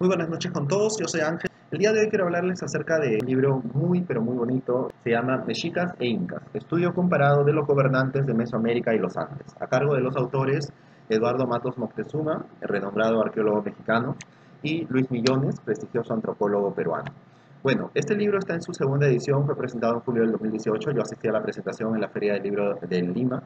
Muy buenas noches con todos, yo soy Ángel. El día de hoy quiero hablarles acerca de un libro muy pero muy bonito. Se llama Mexicas e Incas, estudio comparado de los gobernantes de Mesoamérica y los Andes, a cargo de los autores Eduardo Matos Moctezuma, el renombrado arqueólogo mexicano, y Luis Millones, prestigioso antropólogo peruano. Bueno, este libro está en su segunda edición, fue presentado en julio del 2018, yo asistí a la presentación en la Feria del Libro de Lima,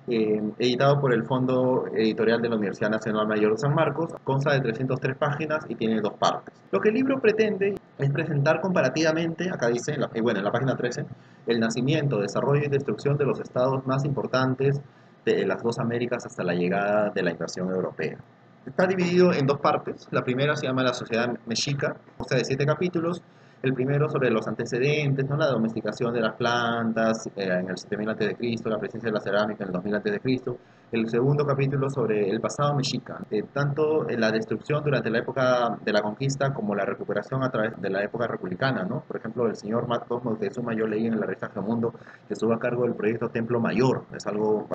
editado por el Fondo Editorial de la Universidad Nacional Mayor de San Marcos, consta de 303 páginas y tiene dos partes. Lo que el libro pretende es presentar comparativamente, acá dice, en la página 13, el nacimiento, desarrollo y destrucción de los estados más importantes de las dos Américas hasta la llegada de la invasión europea. Está dividido en dos partes. La primera se llama La Sociedad Mexica, consta de 7 capítulos. El primero sobre los antecedentes, ¿no? La domesticación de las plantas en el 7000 a.C., la presencia de la cerámica en el 2000 a.C. El segundo capítulo sobre el pasado mexica, tanto en la destrucción durante la época de la conquista como la recuperación a través de la época republicana, ¿no? Por ejemplo, el señor Matos Moctezuma, yo leí en la revista Geomundo que estuvo a cargo del proyecto Templo Mayor. Es algo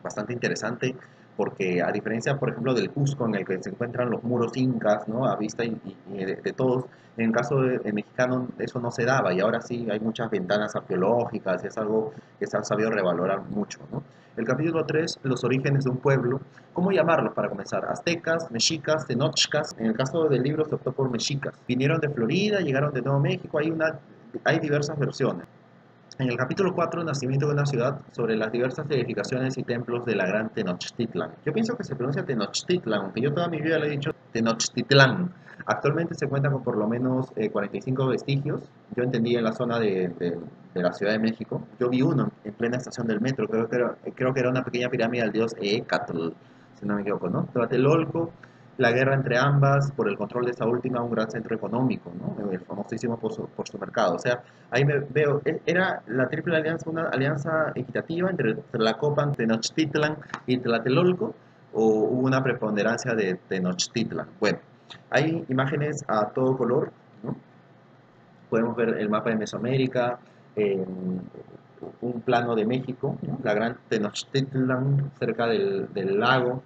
bastante interesante porque a diferencia, por ejemplo, del Cusco en el que se encuentran los muros incas, ¿no? A vista y de todos, en el caso de mexicano eso no se daba y ahora sí hay muchas ventanas arqueológicas y es algo que se ha sabido revalorar mucho, ¿no? El capítulo 3, los orígenes de un pueblo. ¿Cómo llamarlos para comenzar? Aztecas, mexicas, tenochcas. En el caso del libro se optó por mexicas. Vinieron de Florida, llegaron de Nuevo México, hay diversas versiones. En el capítulo 4, Nacimiento de una ciudad, sobre las diversas edificaciones y templos de la gran Tenochtitlan. Yo pienso que se pronuncia Tenochtitlan, aunque yo toda mi vida le he dicho Tenochtitlan. Actualmente se cuenta con por lo menos 45 vestigios. Yo entendí en la zona de la Ciudad de México. Yo vi uno en plena estación del metro. Creo que era una pequeña pirámide al dios Eecatl, si no me equivoco, ¿no? Tlatelolco, la guerra entre ambas, por el control de esta última, un gran centro económico, ¿no? El famosísimo por su mercado. O sea, ahí me veo, era la Triple Alianza una alianza equitativa entre Tlacopan, Tenochtitlan y Tlatelolco, o hubo una preponderancia de Tenochtitlan. Bueno, hay imágenes a todo color, ¿no? Podemos ver el mapa de Mesoamérica, eh, un plano de México, ¿no? La gran Tenochtitlan cerca del lago,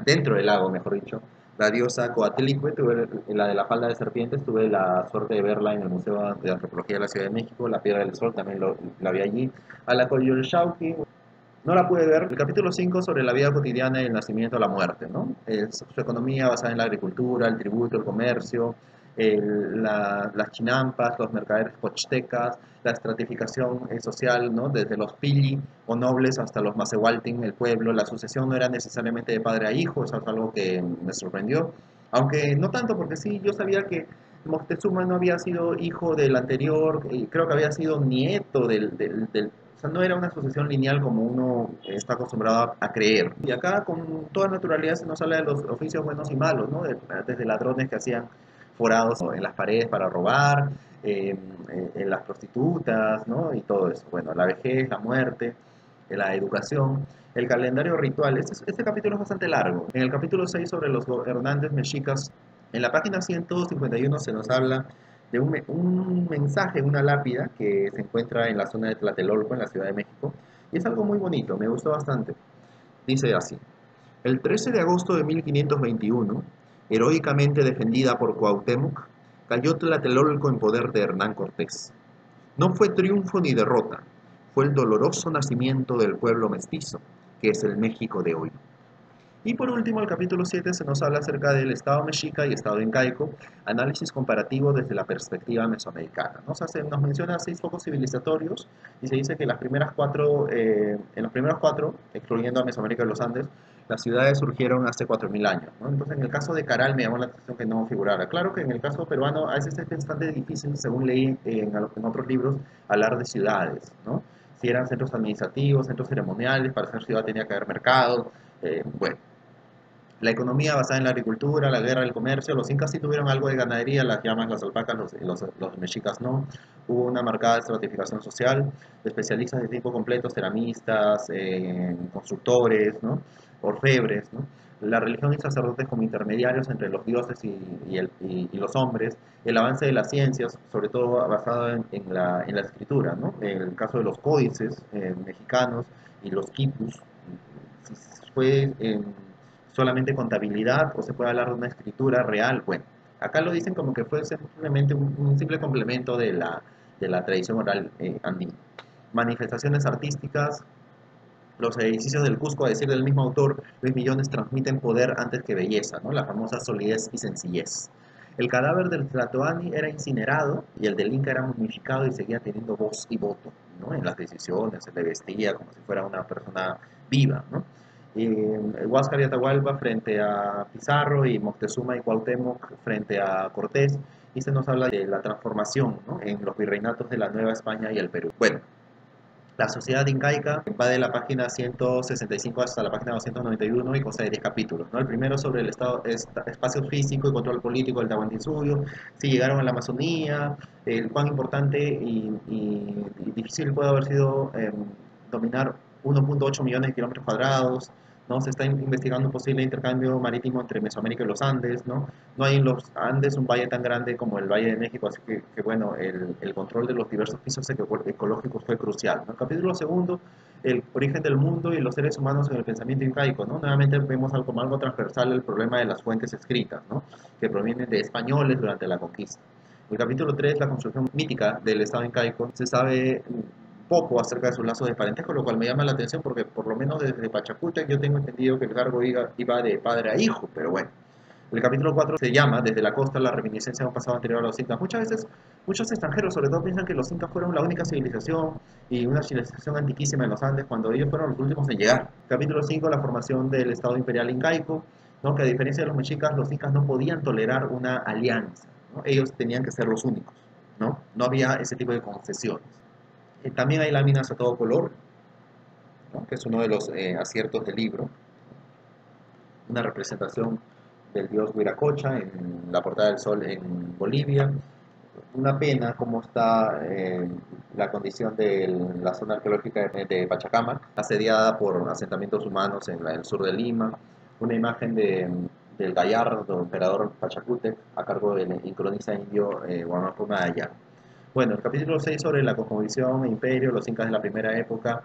dentro del lago, mejor dicho. La diosa Coatlicue, tuve la de la falda de serpientes, tuve la suerte de verla en el Museo de Antropología de la Ciudad de México. La Piedra del Sol también la vi allí. A la Coyolxauhqui, no la pude ver. El capítulo 5 sobre la vida cotidiana y el nacimiento a la muerte, ¿no? Su economía basada en la agricultura, el tributo, el comercio, las chinampas, los mercaderes pochtecas, la estratificación social, ¿no? Desde los pilli o nobles hasta los macehualtin, el pueblo. La sucesión no era necesariamente de padre a hijo, eso es algo que me sorprendió. Aunque no tanto, porque sí, yo sabía que Moctezuma no había sido hijo del anterior, creo que había sido nieto o sea, no era una sucesión lineal como uno está acostumbrado a creer. Y acá con toda naturalidad se nos habla de los oficios buenos y malos, ¿no? Desde ladrones que hacían forados en las paredes para robar, en las prostitutas, ¿no? Y todo eso. Bueno, la vejez, la muerte, la educación, el calendario ritual. Este capítulo es bastante largo. En el capítulo 6 sobre los gobernantes mexicas, en la página 151 se nos habla de un mensaje, una lápida que se encuentra en la zona de Tlatelolco, en la Ciudad de México, y es algo muy bonito, me gustó bastante. Dice así: el 13 de agosto de 1521, heroicamente defendida por Cuauhtémoc, cayó Tlatelolco en poder de Hernán Cortés. No fue triunfo ni derrota, fue el doloroso nacimiento del pueblo mestizo, que es el México de hoy. Y por último, el capítulo 7 se nos habla acerca del Estado mexica y Estado incaico, análisis comparativo desde la perspectiva mesoamericana. Nos menciona 6 focos civilizatorios y se dice que en los primeros cuatro, excluyendo a Mesoamérica y los Andes, las ciudades surgieron hace 4000 años, ¿no? Entonces, en el caso de Caral me llamó la atención que no figurara. Claro que en el caso peruano a veces es bastante difícil, según leí en otros libros, hablar de ciudades, ¿no? Si eran centros administrativos, centros ceremoniales, para ser ciudad tenía que haber mercado, bueno. La economía basada en la agricultura, la guerra, el comercio. Los incas sí tuvieron algo de ganadería, las llamas, las alpacas, los mexicas no. Hubo una marcada estratificación social, especialistas de tipo completo, ceramistas, constructores, ¿no? Orfebres, ¿no? La religión y sacerdotes como intermediarios entre los dioses y los hombres, el avance de las ciencias, sobre todo basado en la escritura, ¿no? El caso de los códices mexicanos y los quipus, si fue solamente contabilidad o se puede hablar de una escritura real. Bueno, Acá lo dicen como que fue simplemente un simple complemento de la tradición oral andina. Manifestaciones artísticas, los edificios del Cusco, a decir del mismo autor, Luis Millones, transmiten poder antes que belleza, ¿no? La famosa solidez y sencillez. El cadáver del Tlatoani era incinerado y el del Inca era momificado y seguía teniendo voz y voto, ¿no? En las decisiones, se le vestía como si fuera una persona viva, ¿no? Huáscar y Atahualpa frente a Pizarro y Moctezuma y Cuauhtémoc frente a Cortés, y se nos habla de la transformación, ¿no? En los virreinatos de la Nueva España y el Perú. Bueno, la sociedad incaica va de la página 165 hasta la página 291 y consta de 10 capítulos, ¿no? El primero sobre el estado, espacio físico y control político del Tahuantinsuyo, si llegaron a la Amazonía, cuán importante y difícil puede haber sido dominar 1.8 millones de kilómetros cuadrados, ¿no? Se está investigando un posible intercambio marítimo entre Mesoamérica y los Andes, ¿no? No hay en los Andes un valle tan grande como el Valle de México, así que bueno, el control de los diversos pisos ecológicos fue crucial, ¿no? El capítulo segundo, el origen del mundo y los seres humanos en el pensamiento incaico, ¿no? Nuevamente vemos algo, como algo transversal el problema de las fuentes escritas, ¿no? Que provienen de españoles durante la conquista. El capítulo 3, la construcción mítica del Estado incaico, se sabe poco acerca de sus lazos de parentesco, lo cual me llama la atención porque por lo menos desde Pachacútec yo tengo entendido que el cargo iba de padre a hijo, pero bueno. El capítulo 4 se llama Desde la costa, la reminiscencia de un pasado anterior a los incas. Muchas veces, muchos extranjeros sobre todo piensan que los incas fueron la única civilización y una civilización antiquísima en los Andes cuando ellos fueron los últimos en llegar. Capítulo 5, la formación del Estado imperial incaico, ¿no? Que a diferencia de los mexicas, los incas no podían tolerar una alianza, ¿no? Ellos tenían que ser los únicos, ¿no? No había ese tipo de concesiones. También hay láminas a todo color, ¿no? Que es uno de los aciertos del libro, una representación del dios Huiracocha en la Portada del Sol en Bolivia. Una pena cómo está la condición de la zona arqueológica de Pachacamac, asediada por asentamientos humanos en el sur de Lima. Una imagen del gallardo emperador Pachacútec a cargo del cronista indio Huamapuna Ayar. Bueno, el capítulo 6 sobre la cosmovisión e imperio, los incas de la primera época,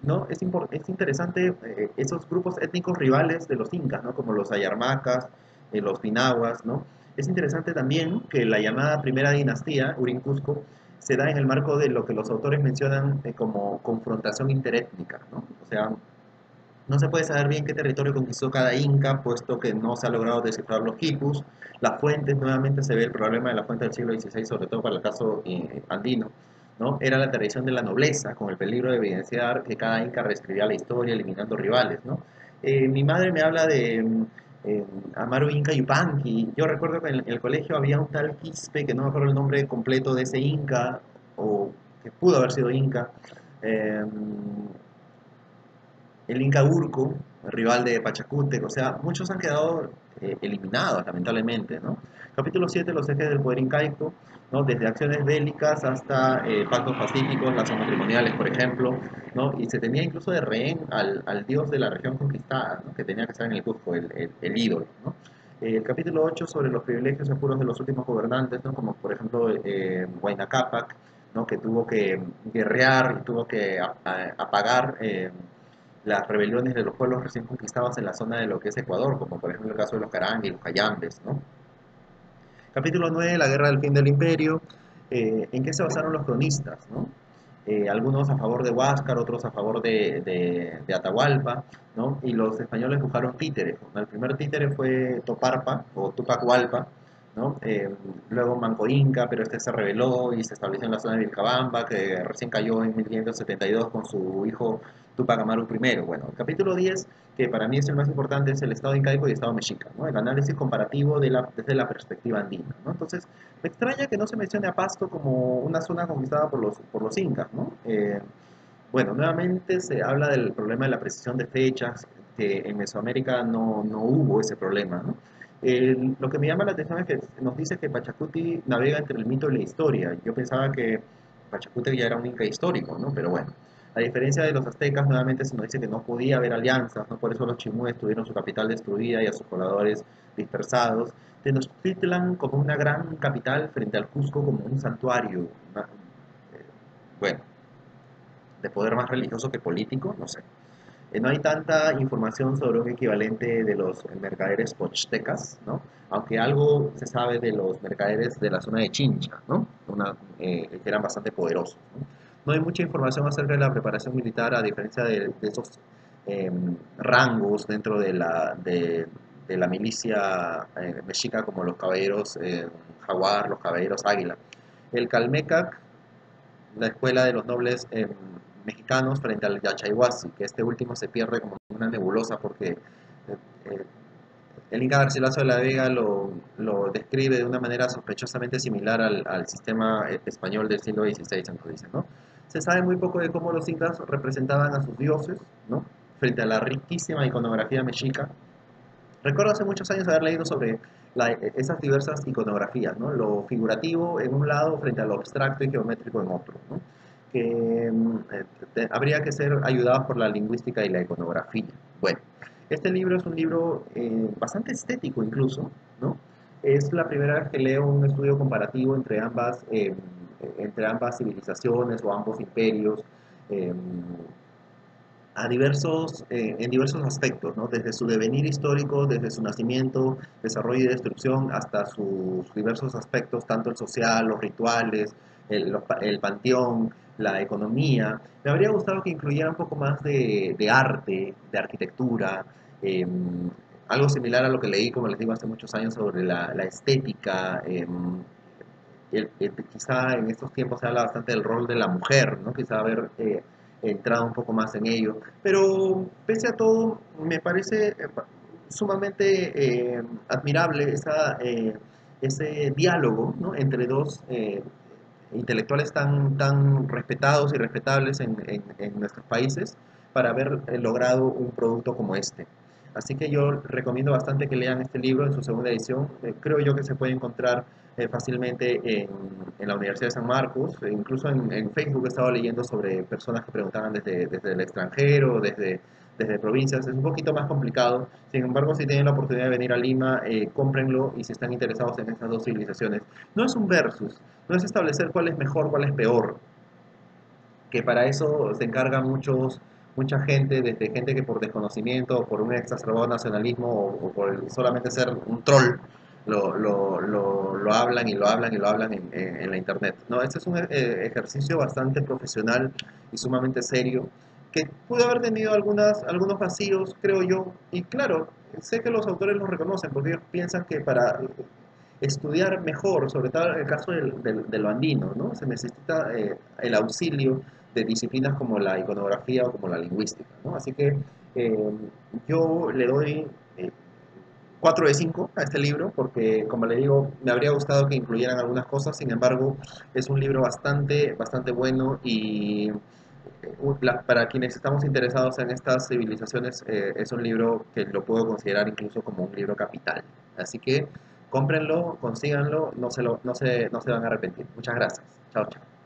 ¿no? Es interesante esos grupos étnicos rivales de los incas, ¿no? Como los ayarmacas, los pinahuas, ¿no? Es interesante también que la llamada primera dinastía, Urin-Cusco, se da en el marco de lo que los autores mencionan como confrontación interétnica, ¿no? O sea, no se puede saber bien qué territorio conquistó cada inca, puesto que no se ha logrado descifrar los quipus. Las fuentes, nuevamente se ve el problema de la fuente del siglo XVI, sobre todo para el caso andino, ¿no? Era la tradición de la nobleza, con el peligro de evidenciar que cada inca reescribía la historia, eliminando rivales, ¿no? Mi madre me habla de Amaru Inca Yupanqui. Yo recuerdo que en el colegio había un tal Quispe, que no me acuerdo el nombre completo de ese inca, o que pudo haber sido inca. Eh, el Inca Urco, el rival de Pachacútec, o sea, muchos han quedado eliminados, lamentablemente, ¿no? Capítulo 7, los ejes del poder incaico, ¿no? Desde acciones bélicas hasta pactos pacíficos, lazos matrimoniales, por ejemplo, ¿no? Y se tenía incluso de rehén al dios de la región conquistada, ¿no? Que tenía que estar en el Cusco, el ídolo, ¿no? El capítulo 8 sobre los privilegios y apuros de los últimos gobernantes, ¿no? Como por ejemplo Huayna Cápac, ¿no? Que tuvo que guerrear y tuvo que apagar las rebeliones de los pueblos recién conquistados en la zona de lo que es Ecuador, como por ejemplo el caso de los Carangue y los Cayambes, ¿no? Capítulo 9, la guerra del fin del imperio. ¿En qué se basaron los cronistas, ¿no? Algunos a favor de Huáscar, otros a favor de Atahualpa, ¿no? Y los españoles buscaron títeres, ¿no? El primer títere fue Toparpa o Tupac Hualpa, ¿no? Luego Manco Inca, pero este se rebeló y se estableció en la zona de Vilcabamba, que recién cayó en 1572 con su hijo Tupac Amaru I. Bueno, el capítulo 10, que para mí es el más importante, es el Estado incaico y el Estado mexica, ¿no? El análisis comparativo desde la perspectiva andina, ¿no? Entonces, me extraña que no se mencione a Pasto como una zona conquistada por los incas, ¿no? Bueno, nuevamente se habla del problema de la precisión de fechas, que en Mesoamérica no hubo ese problema, ¿no? Lo que me llama la atención es que nos dice que Pachacuti navega entre el mito y la historia. Yo pensaba que Pachacuti ya era un inca histórico, ¿no? Pero bueno, a diferencia de los aztecas, nuevamente se nos dice que no podía haber alianzas, ¿no? Por eso los chimúes tuvieron su capital destruida y a sus pobladores dispersados. Tenochtitlan como una gran capital frente al Cusco como un santuario. Bueno, de poder más religioso que político, no sé. No hay tanta información sobre un equivalente de los mercaderes pochtecas, ¿no? Aunque algo se sabe de los mercaderes de la zona de Chincha, ¿no? Que eran bastante poderosos, ¿no? No hay mucha información acerca de la preparación militar, a diferencia de esos rangos dentro de la milicia mexica, como los caballeros Jaguar, los caballeros Águila. El Calmecac, la escuela de los nobles mexicanos frente al Yachaywasi, que este último se pierde como una nebulosa porque eh, el Inca Garcilaso de la Vega lo describe de una manera sospechosamente similar al sistema español del siglo XVI, entonces, ¿no? Se sabe muy poco de cómo los incas representaban a sus dioses, ¿no? Frente a la riquísima iconografía mexica. Recuerdo hace muchos años haber leído sobre esas diversas iconografías, ¿no? Lo figurativo en un lado frente a lo abstracto y geométrico en otro, ¿no? Que habría que ser ayudados por la lingüística y la iconografía. Bueno, este libro es un libro bastante estético incluso, ¿no? Es la primera vez que leo un estudio comparativo entre ambas civilizaciones o ambos imperios. Eh, en diversos aspectos, ¿no? Desde su devenir histórico, desde su nacimiento, desarrollo y destrucción, hasta sus diversos aspectos, tanto el social, los rituales, el panteón, la economía. Me habría gustado que incluyera un poco más de arte, de arquitectura, eh, algo similar a lo que leí, como les digo, hace muchos años sobre la estética. Quizá en estos tiempos se habla bastante del rol de la mujer, ¿no? Quizá haber entrado un poco más en ello. Pero pese a todo, me parece sumamente admirable ese diálogo, ¿no? Entre dos intelectuales tan respetados y respetables en nuestros países para haber logrado un producto como este. Así que yo recomiendo bastante que lean este libro en su segunda edición. Creo yo que se puede encontrar fácilmente en la Universidad de San Marcos. Incluso en Facebook he estado leyendo sobre personas que preguntaban desde el extranjero, desde provincias. Es un poquito más complicado. Sin embargo, si tienen la oportunidad de venir a Lima, cómprenlo, y si están interesados en estas dos civilizaciones. No es un versus, no es establecer cuál es mejor, cuál es peor, que para eso se encarga mucha gente, desde gente que por desconocimiento o por un exacerbado nacionalismo o por solamente ser un troll, lo hablan y lo hablan y lo hablan en la internet. No, este es un ejercicio bastante profesional y sumamente serio, que pudo haber tenido algunos vacíos, creo yo, y claro, sé que los autores lo reconocen porque ellos piensan que para estudiar mejor, sobre todo en el caso de lo andino, ¿no? Se necesita el auxilio de disciplinas como la iconografía o como la lingüística, ¿no? Así que eh, yo le doy 4 de 5 a este libro porque, como le digo, me habría gustado que incluyeran algunas cosas. Sin embargo, es un libro bastante bueno y para quienes estamos interesados en estas civilizaciones, es un libro que lo puedo considerar incluso como un libro capital. Así que cómprenlo, consíganlo, no se van a arrepentir. Muchas gracias. Chao, chao.